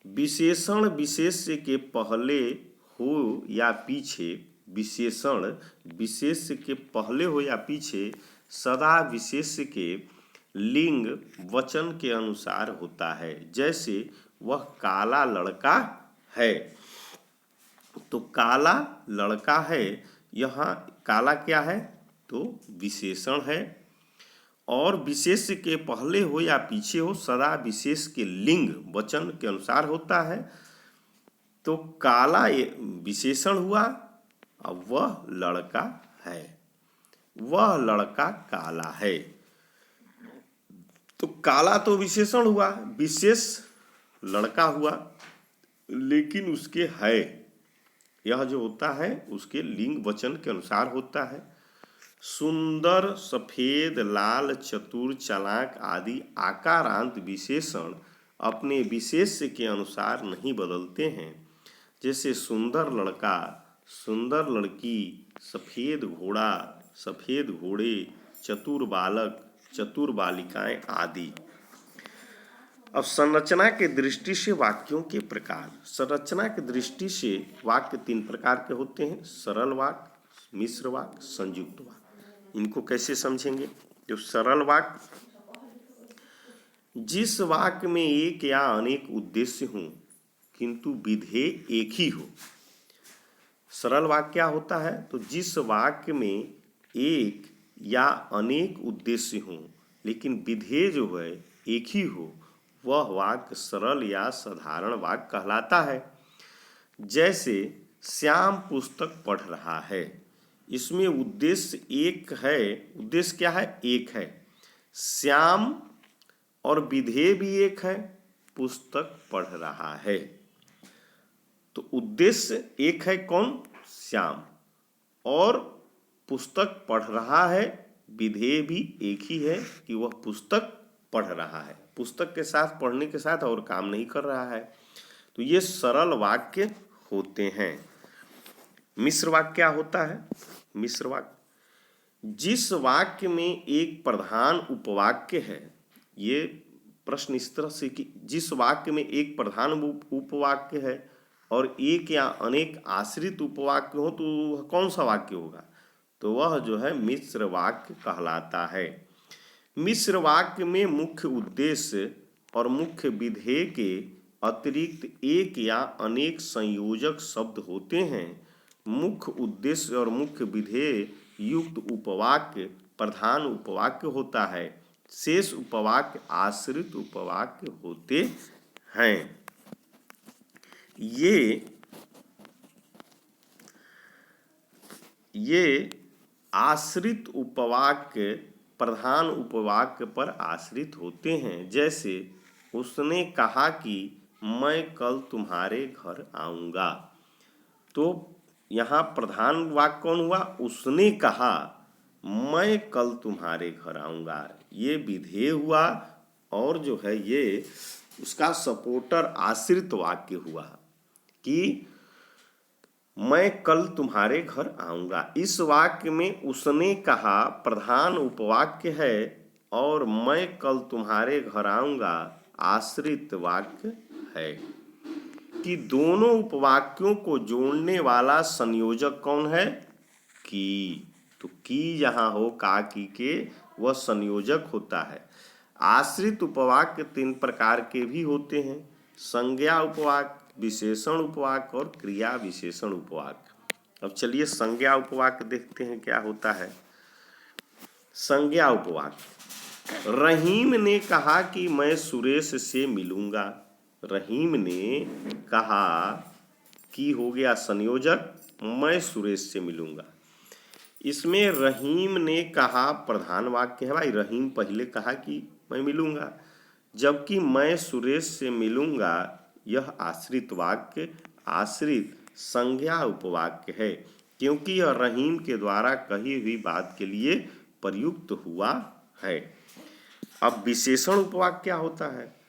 विशेषण विशेष्य के पहले हो या पीछे, विशेषण विशेष्य के पहले हो या पीछे सदा विशेष्य के लिंग, वचन के अनुसार होता है। जैसे वह काला लड़का है, तो काला लड़का है, यहाँ काला क्या है? तो विशेषण है। और विशेष के पहले हो या पीछे हो, सदा विशेष के लिंग, वचन के अनुसार होता है। तो काला विशेषण हुआ, अब वह लड़का है, वह लड़का काला है। तो काला तो विशेषण हुआ, विशेष लड़का हुआ, लेकिन उसके है, यह जो होता है उसके लिंग वचन के अनुसार होता है। सुंदर, सफेद, लाल, चतुर, चालाक आदि आकारांत विशेषण अपने विशेष्य के अनुसार नहीं बदलते हैं। जैसे सुंदर लड़का, सुंदर लड़की, सफेद घोड़ा, सफेद घोड़े, चतुर बालक, चतुर बालिकाएं आदि। अब संरचना के दृष्टि से वाक्यों के प्रकार। संरचना की दृष्टि से वाक्य 3 प्रकार के होते हैं: सरल वाक्य, मिश्र वाक्य, संयुक्त वाक्य। इनको कैसे समझेंगे? जो सरल वाक्य, जिस वाक्य में एक या अनेक उद्देश्य हों किंतु विधेय एक ही हो। सरल वाक्य क्या होता है? तो जिस वाक्य में एक या अनेक उद्देश्य हों लेकिन विधेय जो है एक ही हो, वह वाक्य सरल या साधारण वाक्य कहलाता है। जैसे श्याम पुस्तक पढ़ रहा है, इसमें उद्देश्य एक है। उद्देश्य क्या है? एक है। श्याम और विधेय भी एक है, पुस्तक पढ़ रहा है। तो उद्देश्य एक है, कौन? श्याम। और पुस्तक पढ़ रहा है, विधेय भी एक ही है कि वह पुस्तक पढ़ रहा है, पुस्तक के साथ पढ़ने के साथ और काम नहीं कर रहा है। तो ये सरल वाक्य होते हैं। मिश्र वाक्य क्या होता है? मिश्र वाक्य जिस वाक्य में एक प्रधान उपवाक्य है, ये प्रश्न इस तरह से कि जिस वाक्य में एक प्रधान उपवाक्य है और एक या अनेक आश्रित उपवाक्य हो तो वह कौन सा वाक्य होगा? तो वह जो है मिश्र वाक्य कहलाता है। मिश्र वाक्य में मुख्य उद्देश्य और मुख्य विधेय के अतिरिक्त एक या अनेक संयोजक शब्द होते हैं। मुख्य उद्देश्य और मुख्य विधेय युक्त उपवाक्य प्रधान उपवाक्य होता है, शेष उपवाक्य आश्रित उपवाक्य होते हैं। ये आश्रित उपवाक्य प्रधान उपवाक्य पर आश्रित होते हैं। जैसे उसने कहा कि मैं कल तुम्हारे घर आऊँगा, तो यहाँ प्रधान वाक्य कौन हुआ? उसने कहा मैं कल तुम्हारे घर आऊँगा, ये विधेय हुआ और जो है ये उसका सपोर्टर आश्रित वाक्य हुआ कि मैं कल तुम्हारे घर आऊँगा। इस वाक्य में उसने कहा प्रधान उपवाक्य है और मैं कल तुम्हारे घर आऊँगा आश्रित वाक्य है। कि दोनों उपवाक्यों को जोड़ने वाला संयोजक कौन है? की। तो की जहाँ हो का की के वह संयोजक होता है। आश्रित उपवाक्य 3 प्रकार के भी होते हैं, संज्ञा उपवाक्य, विशेषण उपवाक्य और क्रिया विशेषण उपवाक्य। अब चलिए संज्ञा उपवाक्य देखते हैं क्या होता है। संज्ञा उपवाक्य रहीम ने कहा कि मैं सुरेश से मिलूंगा। रहीम ने कहा कि हो गया संयोजक, मैं सुरेश से मिलूंगा। इसमें रहीम ने कहा प्रधान वाक्य है भाई, रहीम पहले कहा कि मैं मिलूंगा, जबकि मैं सुरेश से मिलूंगा यह आश्रित वाक्य आश्रित संज्ञा उपवाक्य है, क्योंकि यह रहीम के द्वारा कही हुई बात के लिए प्रयुक्त हुआ है। अब विशेषण उपवाक्य क्या होता है?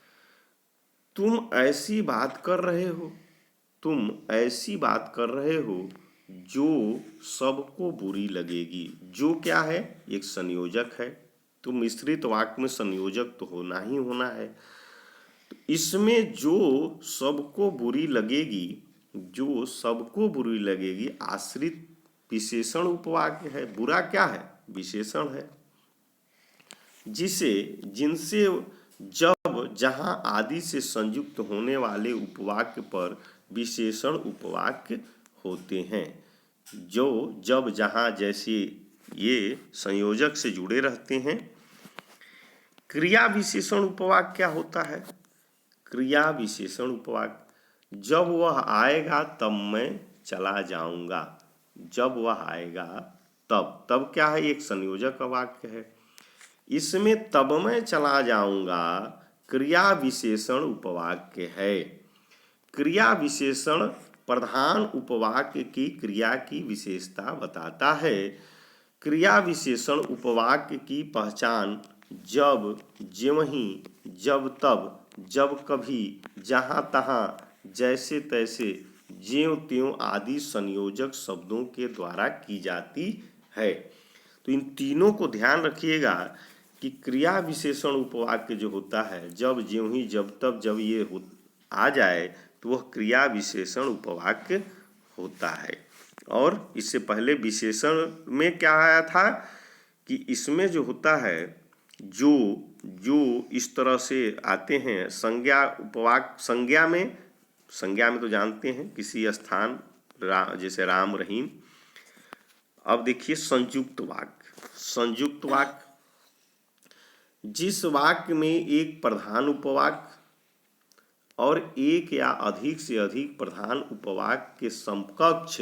तुम ऐसी बात कर रहे हो, तुम ऐसी बात कर रहे हो जो सबको बुरी लगेगी। जो क्या है? एक संयोजक है। तो मिश्रित वाक्य में संयोजक तो होना ही होना है। तो इसमें जो सबको बुरी लगेगी, जो सबको बुरी लगेगी आश्रित विशेषण उपवाक्य है। बुरा क्या है? विशेषण है। जिनसे जब जहां आदि से संयुक्त होने वाले उपवाक्य पर विशेषण उपवाक्य होते हैं। जो जब जहां जैसे ये संयोजक से जुड़े रहते हैं। क्रिया विशेषण उपवाक्य क्या होता है? क्रिया विशेषण उपवाक्य जब वह आएगा तब मैं चला जाऊंगा। जब वह आएगा तब क्या है? एक संयोजक वाक्य है। इसमें तब मैं चला जाऊंगा क्रिया विशेषण उपवाक्य है। क्रिया विशेषण प्रधान उपवाक्य की क्रिया की विशेषता बताता है। क्रिया विशेषण उपवाक्य की पहचान जब, ज्यों-ही, जब तब, जब कभी, जहाँ तहाँ, जैसे तैसे, ज्यों त्यों आदि संयोजक शब्दों के द्वारा की जाती है। तो इन तीनों को ध्यान रखिएगा कि क्रिया विशेषण उपवाक्य जो होता है, जब, ज्यों ही, जब तब, जब ये आ जाए तो वह क्रिया विशेषण उपवाक्य होता है। और इससे पहले विशेषण में क्या आया था कि इसमें जो होता है जो इस तरह से आते हैं संज्ञा उपवाक्य। संज्ञा में तो जानते हैं किसी स्थान, जैसे राम, रहीम। अब देखिए संयुक्त वाक्य। संयुक्त वाक्य जिस वाक्य में एक प्रधान उपवाक्य और एक या अधिक से अधिक प्रधान उपवाक्य के समकक्ष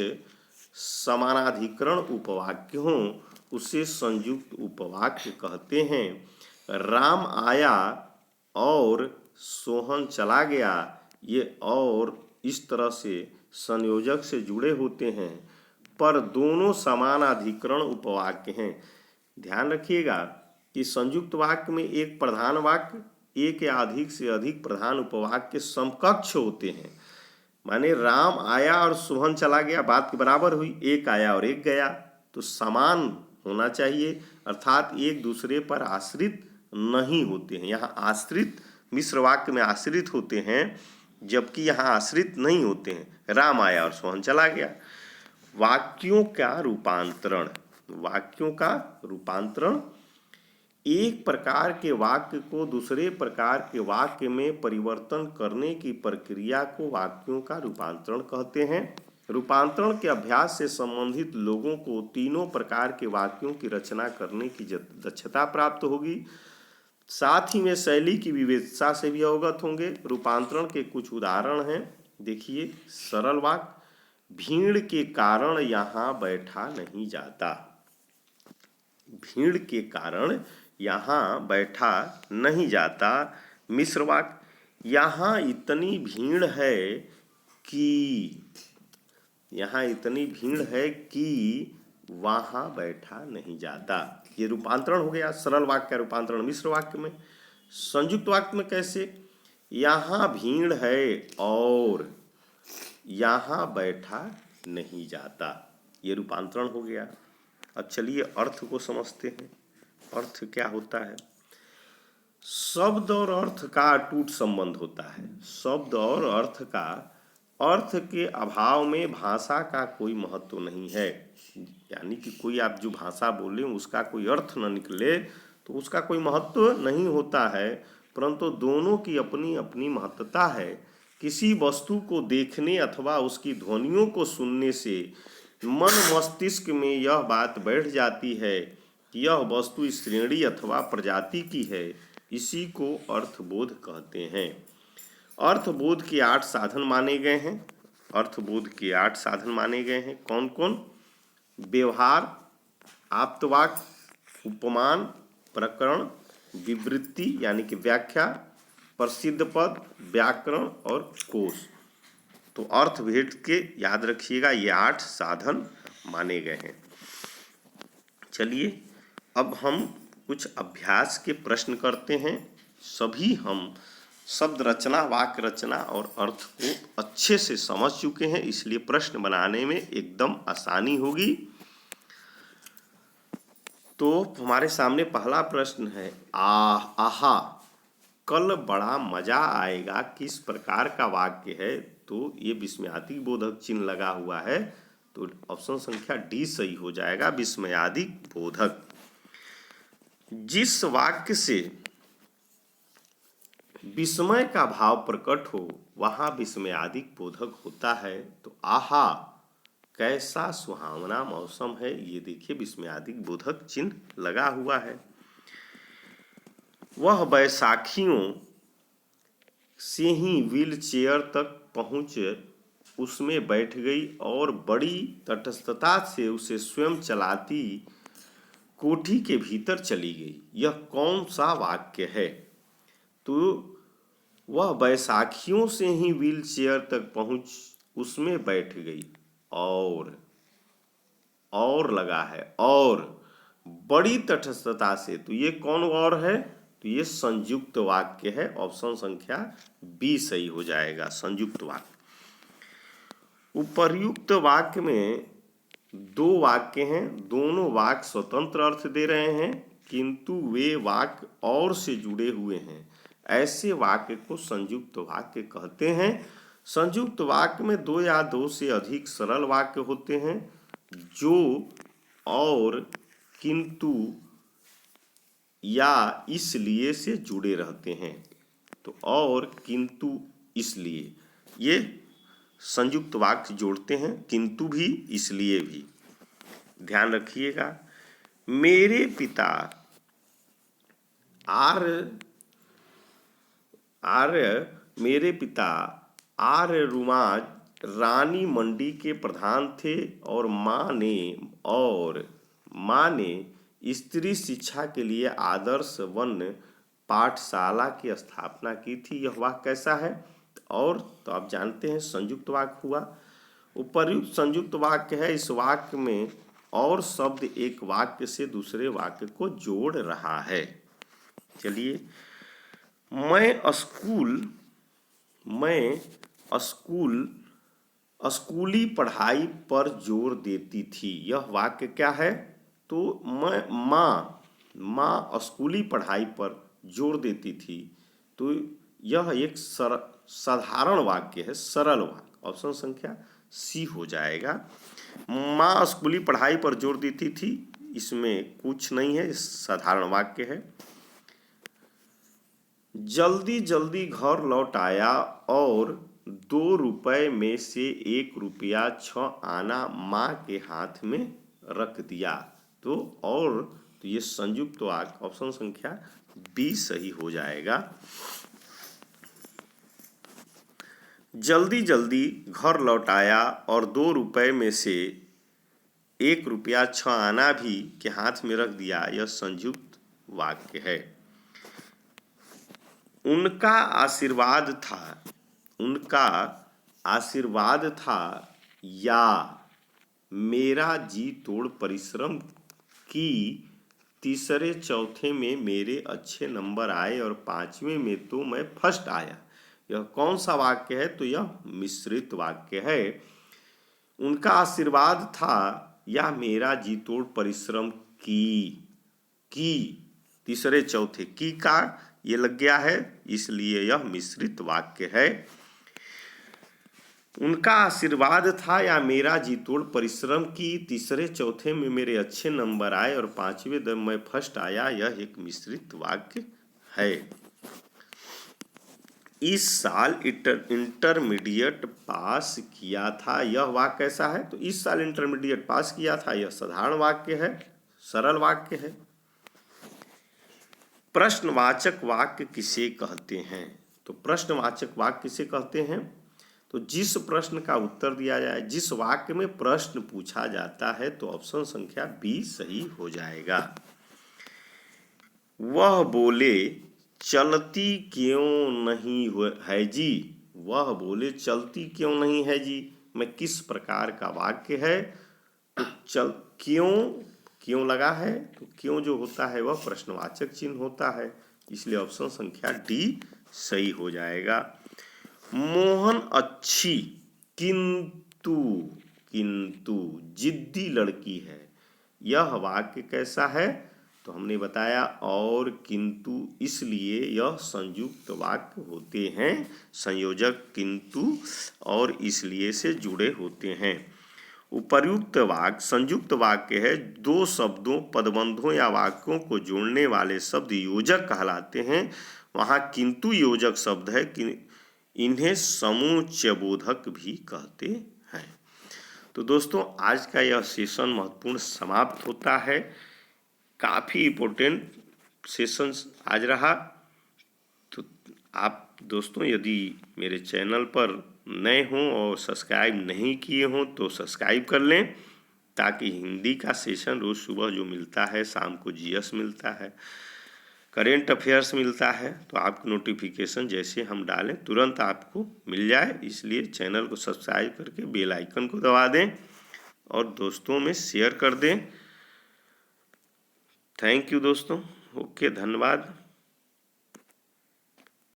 समानाधिकरण उपवाक्य हों उसे संयुक्त उपवाक्य कहते हैं। राम आया और सोहन चला गया, ये और इस तरह से संयोजक से जुड़े होते हैं, पर दोनों समानाधिकरण उपवाक्य हैं। ध्यान रखिएगा कि संयुक्त वाक्य में एक प्रधान वाक्य एक या अधिक से अधिक प्रधान उपवाक्य समकक्ष होते हैं। माने राम आया और सोहन चला गया, बात के बराबर हुई। एक आया और एक गया, तो समान होना चाहिए, अर्थात एक दूसरे पर आश्रित नहीं होते हैं। यहाँ आश्रित मिश्र वाक्य में आश्रित होते हैं, जबकि यहाँ आश्रित नहीं होते हैं। राम आया और सोहन चला गया। वाक्यों का रूपांतरण, वाक्यों का रूपांतरण एक प्रकार के वाक्य को दूसरे प्रकार के वाक्य में परिवर्तन करने की प्रक्रिया को वाक्यों का रूपांतरण कहते हैं। रूपांतरण के अभ्यास से संबंधित लोगों को तीनों प्रकार के वाक्यों की रचना करने की दक्षता प्राप्त होगी। साथ ही में शैली की विविधता से भी अवगत होंगे। रूपांतरण के कुछ उदाहरण हैं, देखिए। सरल वाक्य, भीड़ के कारण यहाँ बैठा नहीं जाता। भीड़ के कारण यहाँ बैठा नहीं जाता। मिश्र वाक्य, यहाँ इतनी भीड़ है कि, यहाँ इतनी भीड़ है कि वहाँ बैठा नहीं जाता। ये रूपांतरण हो गया सरल वाक्य का रूपांतरण मिश्र वाक्य में। संयुक्त वाक्य में कैसे, यहाँ भीड़ है और यहाँ बैठा नहीं जाता, ये रूपांतरण हो गया। अब चलिए अर्थ को समझते हैं। अर्थ क्या होता है? शब्द और अर्थ का अटूट संबंध होता है। शब्द और अर्थ का, अर्थ के अभाव में भाषा का कोई महत्व नहीं है। यानी कि कोई आप जो भाषा बोले उसका कोई अर्थ न निकले तो उसका कोई महत्व नहीं होता है, परंतु दोनों की अपनी अपनी महत्ता है। किसी वस्तु को देखने अथवा उसकी ध्वनियों को सुनने से मन मस्तिष्क में यह बात बैठ जाती है कि यह वस्तु इस श्रेणी अथवा प्रजाति की है। इसी को अर्थबोध कहते हैं। अर्थबोध के 8 साधन माने गए हैं। अर्थबोध के 8 साधन माने गए हैं। कौन कौन? व्यवहार, आप्तवाक्य, उपमान, प्रकरण, विवृत्ति यानी कि व्याख्या, प्रसिद्ध पद, व्याकरण और कोश। तो अर्थभेद के याद रखिएगा ये 8 साधन माने गए हैं। चलिए अब हम कुछ अभ्यास के प्रश्न करते हैं। सभी हम शब्द रचना, वाक्य रचना और अर्थ को अच्छे से समझ चुके हैं, इसलिए प्रश्न बनाने में एकदम आसानी होगी। तो हमारे सामने पहला प्रश्न है, आहा कल बड़ा मजा आएगा किस प्रकार का वाक्य है? तो ये विस्मयादि बोधक चिन्ह लगा हुआ है, तो ऑप्शन संख्या डी सही हो जाएगा, विस्मयादि बोधक। जिस वाक्य से विस्मय का भाव प्रकट हो वहां विस्मयादि बोधक होता है। तो आहा कैसा सुहावना मौसम है, ये देखिए विस्मयादि बोधक चिन्ह लगा हुआ है। वह बैसाखियों से ही व्हील चेयर तक पहुंच उसमें बैठ गई और बड़ी तटस्थता से उसे स्वयं चलाती कोठी के भीतर चली गई। यह कौन सा वाक्य है? तो वह बैसाखियों से ही व्हील चेयर तक पहुंच उसमें बैठ गई और लगा है और बड़ी तटस्थता से, तो ये कौन और है? तो ये संयुक्त वाक्य है, ऑप्शन संख्या बी सही हो जाएगा, संयुक्त वाक्य। उपर्युक्त वाक्य में 2 वाक्य हैं, दोनों वाक्य स्वतंत्र अर्थ दे रहे हैं किंतु वे वाक्य और से जुड़े हुए हैं। ऐसे वाक्य को संयुक्त वाक्य कहते हैं। संयुक्त वाक्य में 2 या 2 से अधिक सरल वाक्य होते हैं जो और, किंतु या इसलिए से जुड़े रहते हैं। तो और, किंतु, इसलिए ये संयुक्त वाक्य जोड़ते हैं, किंतु भी इसलिए भी। ध्यान रखिएगा। मेरे पिता आर्य रुमाज रानी मंडी के प्रधान थे और माँ ने स्त्री शिक्षा के लिए आदर्श वन पाठशाला की स्थापना की थी। यह वाक्य कैसा है? और, तो आप जानते हैं संयुक्त वाक्य हुआ। उपर्युक्त संयुक्त वाक्य है। इस वाक्य में और शब्द एक वाक्य से दूसरे वाक्य को जोड़ रहा है। चलिए, मैं स्कूली पढ़ाई पर जोर देती थी। यह वाक्य क्या है? तो माँ स्कूली पढ़ाई पर जोर देती थी। तो यह एक साधारण वाक्य है, सरल वाक्य। ऑप्शन संख्या सी हो जाएगा। माँ स्कूली पढ़ाई पर जोर देती थी, इसमें कुछ नहीं है, साधारण वाक्य है। जल्दी जल्दी घर लौट आया और 2 रुपए में से 1 रुपया 6 आना माँ के हाथ में रख दिया। तो ये संयुक्त वाक्य ऑप्शन संख्या बी सही हो जाएगा। जल्दी जल्दी घर लौट आया और 2 रुपए में से 1 रुपया 6 आना भी के हाथ में रख दिया, यह संयुक्त वाक्य है। उनका आशीर्वाद था या मेरा जी तोड़ परिश्रम की तीसरे चौथे में मेरे अच्छे नंबर आए और 5वें में तो मैं फर्स्ट आया। यह कौन सा वाक्य है? तो यह मिश्रित वाक्य है। उनका आशीर्वाद था या मेरा जी तोड़ परिश्रम की तीसरे चौथे की का ये लग गया है, इसलिए यह मिश्रित वाक्य है। उनका आशीर्वाद था या मेरा जी तोड़ परिश्रम की तीसरे चौथे में मेरे अच्छे नंबर आए और 5वें दिन मैं फर्स्ट आया, यह एक मिश्रित वाक्य है। इस साल इंटरमीडिएट पास किया था, यह वाक्य कैसा है? तो इस साल इंटरमीडिएट पास किया था, यह साधारण वाक्य है, सरल वाक्य है। प्रश्नवाचक वाक्य किसे कहते हैं? तो प्रश्नवाचक वाक्य किसे कहते हैं? तो जिस प्रश्न का उत्तर दिया जाए, जिस वाक्य में प्रश्न पूछा जाता है, तो ऑप्शन संख्या बी सही हो जाएगा। वह बोले चलती क्यों नहीं है जी? वह बोले चलती क्यों नहीं है जी, में किस प्रकार का वाक्य है? तो क्यों लगा है, तो क्यों जो होता है वह प्रश्नवाचक चिन्ह होता है, इसलिए ऑप्शन संख्या डी सही हो जाएगा। मोहन अच्छी किंतु जिद्दी लड़की है, यह वाक्य कैसा है? तो हमने बताया और किंतु, इसलिए यह संयुक्त वाक्य होते हैं। संयोजक किंतु और इसलिए से जुड़े होते हैं। उपर्युक्त वाक्य संयुक्त वाक्य है। 2 शब्दों, पदबंधों या वाक्यों को जोड़ने वाले शब्द योजक कहलाते हैं। वहाँ किंतु योजक शब्द है कि इन्हें समुच्चयबोधक भी कहते हैं। तो दोस्तों, आज का यह सेशन महत्वपूर्ण समाप्त होता है। काफ़ी इम्पोर्टेंट सेशन आज रहा। तो आप दोस्तों यदि मेरे चैनल पर नए हों और सब्सक्राइब नहीं किए हों तो सब्सक्राइब कर लें, ताकि हिंदी का सेशन रोज़ सुबह जो मिलता है, शाम को जीएस मिलता है, करेंट अफेयर्स मिलता है, तो आपको नोटिफिकेशन जैसे हम डालें तुरंत आपको मिल जाए। इसलिए चैनल को सब्सक्राइब करके बेल आइकन को दबा दें और दोस्तों में शेयर कर दें। थैंक यू दोस्तों। ओके, धन्यवाद।